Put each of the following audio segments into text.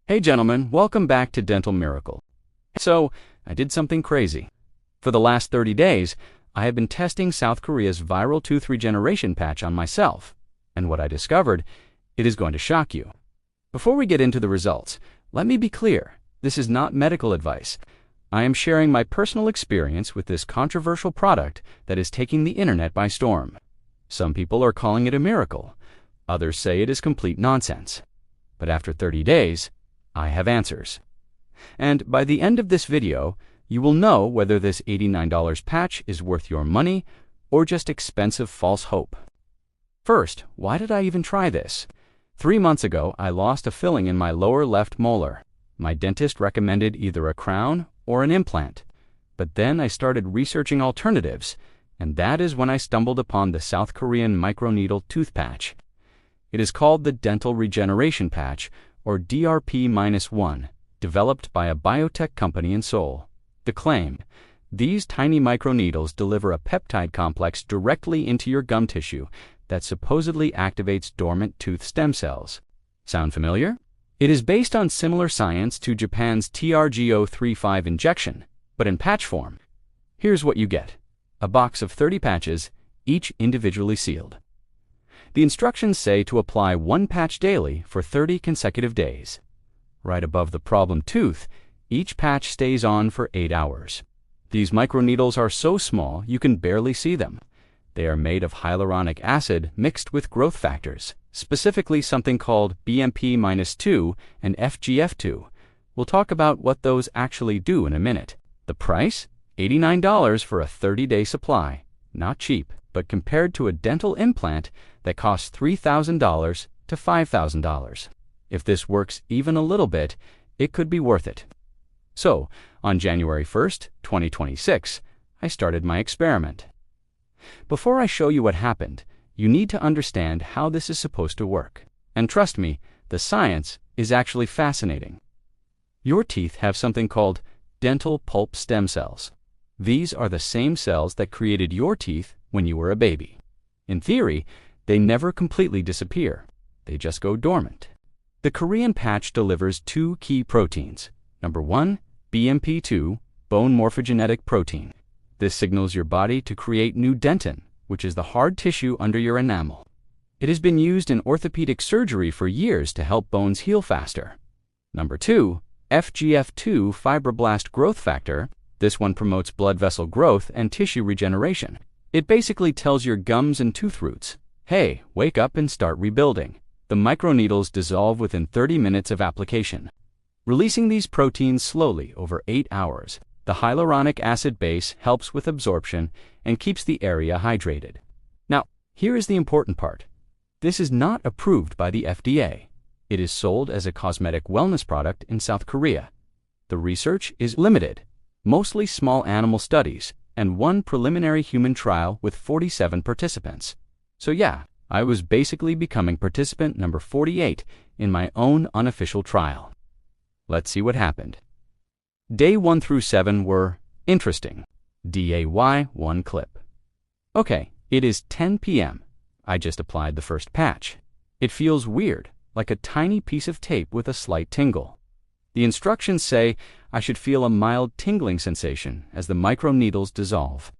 Hey gentlemen, welcome back to Dental Miracle. So, I did something crazy. For the last 30 days, I have been testing South Korea's viral tooth regeneration patch on myself. And what I discovered, it is going to shock you. Before we get into the results, let me be clear, this is not medical advice. I am sharing my personal experience with this controversial product that is taking the internet by storm. Some people are calling it a miracle. Others say it is complete nonsense. But after 30 days, I have answers. And by the end of this video, you will know whether this $89 patch is worth your money or just expensive false hope. First, why did I even try this? 3 months ago, I lost a filling in my lower left molar. My dentist recommended either a crown or an implant. But then I started researching alternatives, and that is when I stumbled upon the South Korean microneedle tooth patch. It is called the Dental Regeneration Patch, or DRP-1, developed by a biotech company in Seoul. The claim: these tiny microneedles deliver a peptide complex directly into your gum tissue that supposedly activates dormant tooth stem cells. Sound familiar? It is based on similar science to Japan's TRGO-35 injection, but in patch form. Here's what you get: a box of 30 patches, each individually sealed. The instructions say to apply 1 patch daily for 30 consecutive days. Right above the problem tooth, each patch stays on for 8 hours. These microneedles are so small you can barely see them. They are made of hyaluronic acid mixed with growth factors, specifically something called BMP-2 and FGF-2. We'll talk about what those actually do in a minute. The price? $89 for a 30-day supply. Not cheap, but compared to a dental implant that costs $3,000 to $5,000. If this works even a little bit, it could be worth it. So, on January 1st, 2026, I started my experiment. Before I show you what happened, you need to understand how this is supposed to work. And trust me, the science is actually fascinating. Your teeth have something called dental pulp stem cells. These are the same cells that created your teeth when you were a baby. In theory, they never completely disappear. They just go dormant. The Korean patch delivers 2 key proteins. Number 1, BMP-2, bone morphogenetic protein. This signals your body to create new dentin, which is the hard tissue under your enamel. It has been used in orthopedic surgery for years to help bones heal faster. Number 2, FGF-2 fibroblast growth factor. This one promotes blood vessel growth and tissue regeneration. It basically tells your gums and tooth roots, hey, wake up and start rebuilding. The microneedles dissolve within 30 minutes of application, releasing these proteins slowly over 8 hours. The hyaluronic acid base helps with absorption and keeps the area hydrated. Now, here is the important part. This is not approved by the FDA. It is sold as a cosmetic wellness product in South Korea. The research is limited, mostly small animal studies, and 1 preliminary human trial with 47 participants. So yeah, I was basically becoming participant number 48 in my own unofficial trial. Let's see what happened. Day 1 through 7 were interesting. DAY1 clip. Okay, it is 10 p.m. I just applied the first patch. It feels weird, like a tiny piece of tape with a slight tingle. The instructions say I should feel a mild tingling sensation as the microneedles dissolve.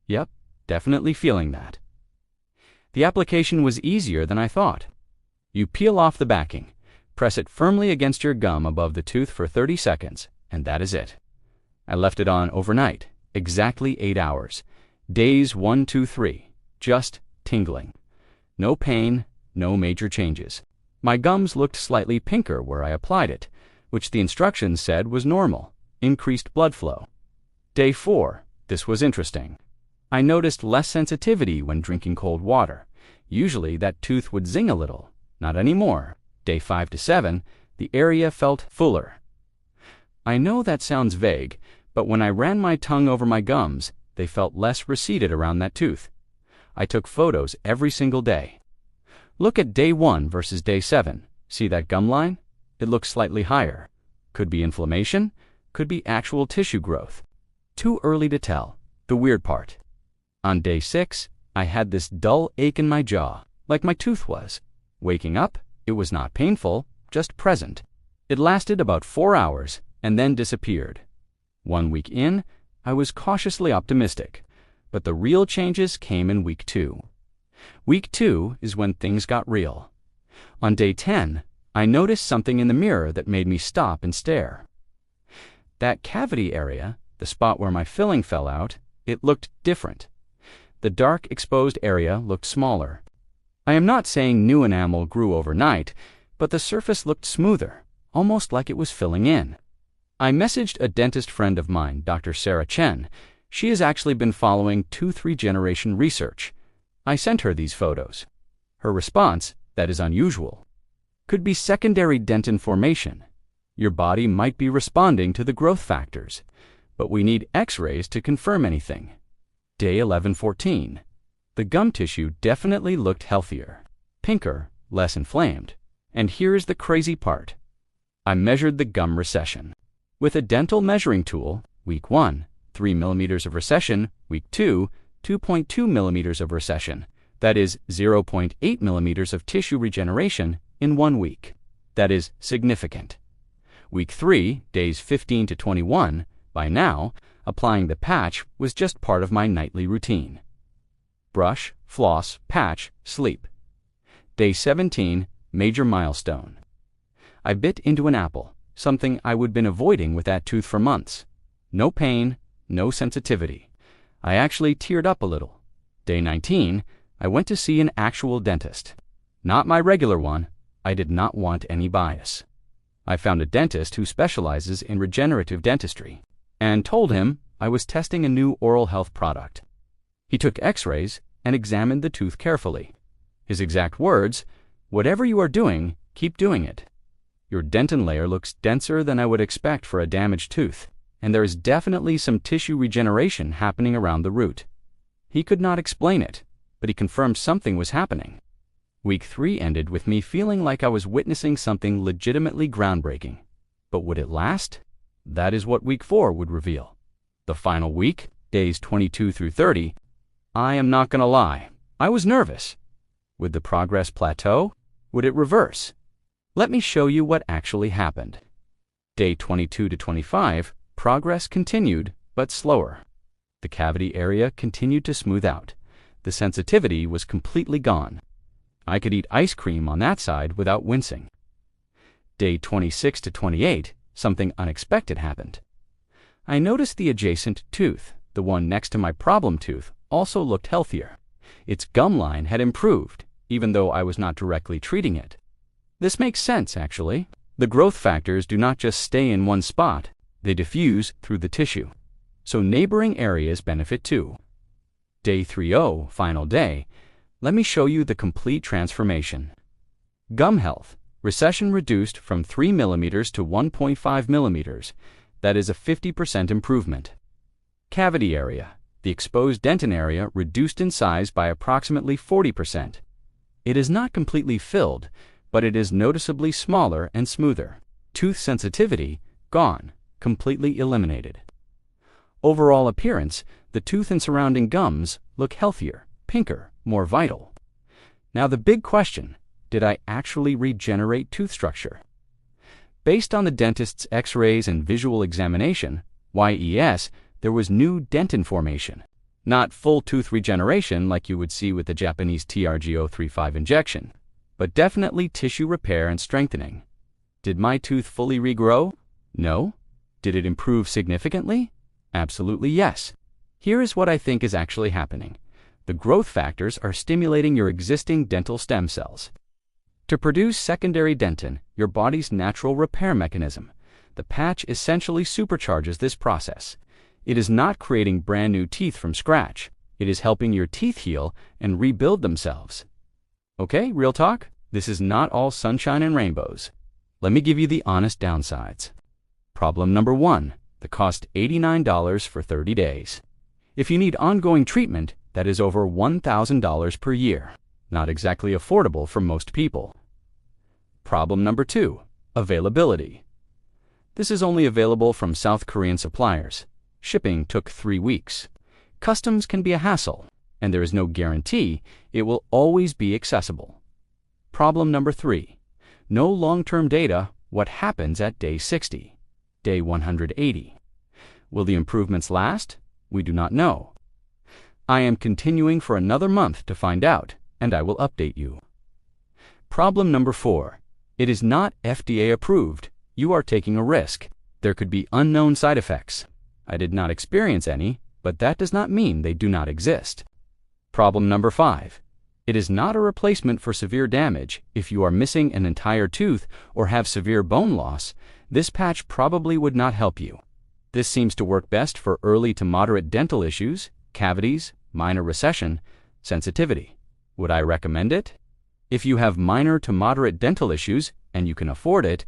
Yep, definitely feeling that. The application was easier than I thought. You peel off the backing, press it firmly against your gum above the tooth for 30 seconds, and that is it. I left it on overnight, exactly 8 hours. Days 1, 2, 3, just tingling. No pain, no major changes. My gums looked slightly pinker where I applied it, which the instructions said was normal, increased blood flow. Day 4, this was interesting. I noticed less sensitivity when drinking cold water. Usually that tooth would zing a little, not anymore. Day 5 to 7, the area felt fuller. I know that sounds vague, but when I ran my tongue over my gums, they felt less receded around that tooth. I took photos every single day. Look at day 1 versus day 7. See that gum line? It looks slightly higher. Could be inflammation, could be actual tissue growth. Too early to tell. The weird part. On day 6, I had this dull ache in my jaw, like my tooth was. Waking up, it was not painful, just present. It lasted about 4 hours and then disappeared. 1 week in, I was cautiously optimistic, but the real changes came in week 2. Week 2 is when things got real. On day 10, I noticed something in the mirror that made me stop and stare. That cavity area, the spot where my filling fell out, it looked different. The dark exposed area looked smaller. I am not saying new enamel grew overnight, but the surface looked smoother, almost like it was filling in. I messaged a dentist friend of mine, Dr. Sarah Chen. She has actually been following tooth regeneration research. I sent her these photos. Her response, that is unusual. Could be secondary dentin formation. Your body might be responding to the growth factors, but we need X-rays to confirm anything. Day 11-14. The gum tissue definitely looked healthier, pinker, less inflamed. And here is the crazy part. I measured the gum recession. With a dental measuring tool, week 1, 3 millimeters of recession, week 2, 2.2 millimeters of recession. That is 0.8 millimeters of tissue regeneration in 1 week. That is significant. Week 3, days 15 to 21, by now, applying the patch was just part of my nightly routine. Brush, floss, patch, sleep. Day 17, major milestone. I bit into an apple, something I would been avoiding with that tooth for months. No pain, no sensitivity. I actually teared up a little. Day 19, I went to see an actual dentist. Not my regular one. I did not want any bias. I found a dentist who specializes in regenerative dentistry and told him I was testing a new oral health product. He took X-rays and examined the tooth carefully. His exact words, "Whatever you are doing, keep doing it. Your dentin layer looks denser than I would expect for a damaged tooth, and there is definitely some tissue regeneration happening around the root." He could not explain it, but he confirmed something was happening. Week 3 ended with me feeling like I was witnessing something legitimately groundbreaking. But would it last? That is what week 4 would reveal. The final week, days 22 through 30, I am not going to lie, I was nervous. Would the progress plateau? Would it reverse? Let me show you what actually happened. Day 22 to 25, progress continued, but slower. The cavity area continued to smooth out. The sensitivity was completely gone. I could eat ice cream on that side without wincing. Day 26 to 28, something unexpected happened. I noticed the adjacent tooth, the one next to my problem tooth, also looked healthier. Its gum line had improved, even though I was not directly treating it. This makes sense, actually. The growth factors do not just stay in one spot, they diffuse through the tissue. So neighboring areas benefit too. Day 30, final day, let me show you the complete transformation. Gum health, recession reduced from 3 millimeters to 1.5 millimeters. That is a 50% improvement. Cavity area, the exposed dentin area reduced in size by approximately 40%. It is not completely filled, but it is noticeably smaller and smoother. Tooth sensitivity, gone, completely eliminated. Overall appearance, the tooth and surrounding gums look healthier, pinker, more vital. Now the big question, did I actually regenerate tooth structure? Based on the dentist's X-rays and visual examination, YES, there was new dentin formation. Not full tooth regeneration like you would see with the Japanese TRG-035 injection, but definitely tissue repair and strengthening. Did my tooth fully regrow? No. Did it improve significantly? Absolutely yes. Here is what I think is actually happening. The growth factors are stimulating your existing dental stem cells to produce secondary dentin, your body's natural repair mechanism. The patch essentially supercharges this process. It is not creating brand new teeth from scratch. It is helping your teeth heal and rebuild themselves. Okay, real talk? This is not all sunshine and rainbows. Let me give you the honest downsides. Problem number 1, the cost $89 for 30 days. If you need ongoing treatment, that is over $1,000 per year. Not exactly affordable for most people. Problem number 2, availability. This is only available from South Korean suppliers. Shipping took 3 weeks. Customs can be a hassle, and there is no guarantee it will always be accessible. Problem number 3, no long-term data What happens at day 60? Day 180? Will the improvements last? We do not know. I am continuing for another month to find out, and I will update you. Problem number 4. It is not FDA approved. You are taking a risk. There could be unknown side effects. I did not experience any, but that does not mean they do not exist. Problem number 5. It is not a replacement for severe damage. If you are missing an entire tooth or have severe bone loss, this patch probably would not help you. This seems to work best for early to moderate dental issues, cavities, minor recession, sensitivity. Would I recommend it? If you have minor to moderate dental issues and you can afford it,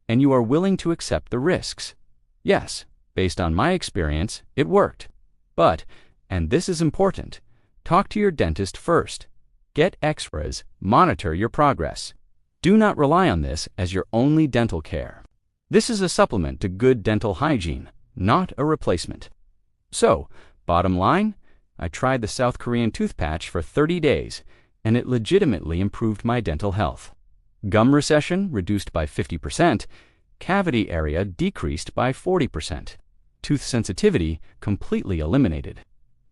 and you are willing to accept the risks. Yes, based on my experience, it worked. But, and this is important, talk to your dentist first. Get X-rays, monitor your progress. Do not rely on this as your only dental care. This is a supplement to good dental hygiene, not a replacement. So, bottom line, I tried the South Korean tooth patch for 30 days, and it legitimately improved my dental health. Gum recession reduced by 50%, cavity area decreased by 40%, tooth sensitivity completely eliminated.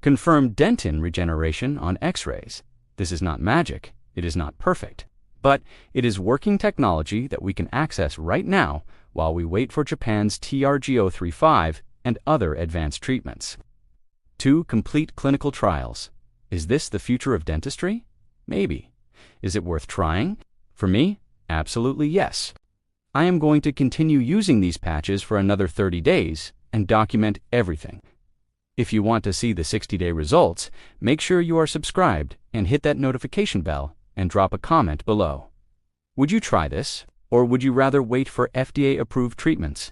Confirmed dentin regeneration on X-rays. This is not magic, it is not perfect, but it is working technology that we can access right now while we wait for Japan's TRG-035 and other advanced treatments. 2 complete clinical trials. Is this the future of dentistry? Maybe. Is it worth trying? For me, absolutely yes. I am going to continue using these patches for another 30 days and document everything. If you want to see the 60-day results, make sure you are subscribed and hit that notification bell and drop a comment below. Would you try this, or would you rather wait for FDA-approved treatments?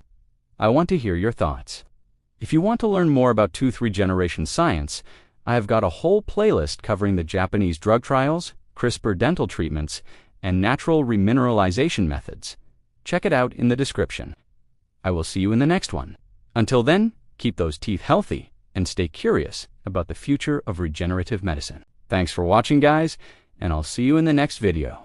I want to hear your thoughts. If you want to learn more about tooth regeneration science, I have got a whole playlist covering the Japanese drug trials, CRISPR dental treatments, and natural remineralization methods. Check it out in the description. I will see you in the next one. Until then, keep those teeth healthy and stay curious about the future of regenerative medicine. Thanks for watching, guys, and I'll see you in the next video.